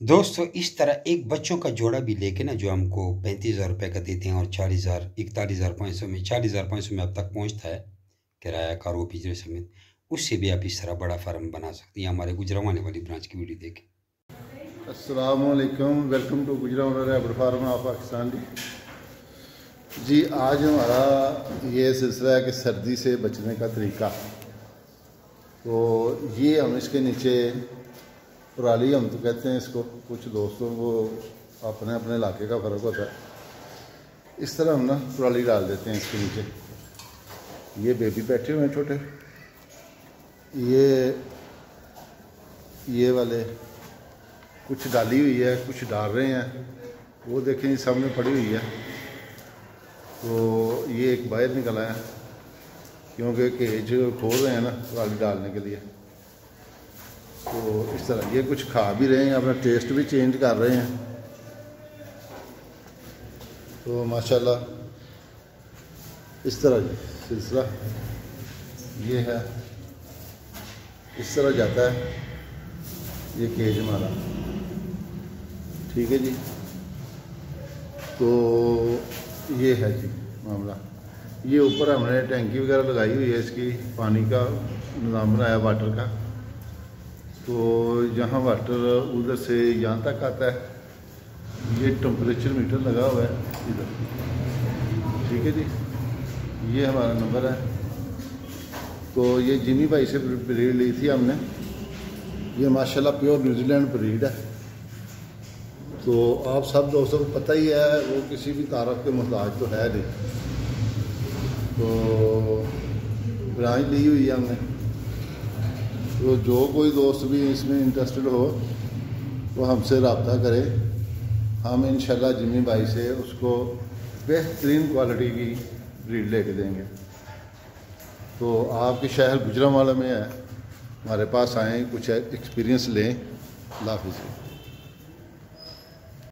दोस्तों इस तरह एक बच्चों का जोड़ा भी लेके ना जो हमको 35,000 रुपये का देते हैं और 40,000 41,500 में 40,500 में अब तक पहुंचता है किराया कार वो पिछले समेत। उससे भी आप इस तरह बड़ा फार्म बना सकते हैं हमारे गुजरावाने वाली ब्रांच की वीडियो देखें। अस्सलामुअलैकुम, welcome to Gujarat rabbit farm of Pakistan ji. आज हमारा ये सिलसिला है कि सर्दी से बचने का तरीका। तो ये हम इसके नीचे पराली हम तो कहते हैं इसको, कुछ दोस्तों को अपने अपने इलाके का फ़र्क होता है। इस तरह हम ना पराली डाल देते हैं इसके नीचे। ये बेबी बैठे हुए हैं छोटे, ये वाले कुछ डाली हुई है, कुछ डाल रहे हैं। वो देखें सामने पड़ी हुई है। तो ये एक बाहर निकला है क्योंकि केज खोल रहे हैं ना पराली डालने के लिए। तो इस तरह ये कुछ खा भी रहे हैं, अपना टेस्ट भी चेंज कर रहे हैं। तो माशाल्लाह इस तरह सिलसिला ये है, इस तरह जाता है ये केज हमारा। ठीक है जी। तो ये है जी मामला। ये ऊपर हमने टैंकी वगैरह लगाई हुई है, इसकी पानी का निज़ाम बनाया वाटर का। तो यहाँ वाटर उधर से यहाँ तक आता है। ये टेम्परेचर मीटर लगा हुआ है इधर। ठीक है जी। ये हमारा नंबर है। तो ये जिमी भाई से ब्रीड ली थी हमने। ये माशाल्लाह प्योर न्यूजीलैंड ब्रीड है। तो आप सब दोस्तों को पता ही है, वो किसी भी तारफ़ के मोहताज तो है नहीं। तो ब्रांच ली हुई है हमने। तो जो कोई दोस्त भी इसमें इंटरेस्टेड हो वो हमसे रब्ता करे। हम इंशाल्लाह जिमी भाई से उसको बेहतरीन क्वालिटी की ब्रीड लेके देंगे। तो आपके शहर गुजरांवाला में है, हमारे पास आएँ, कुछ एक्सपीरियंस लें। अल्लाह हाफ़िज़।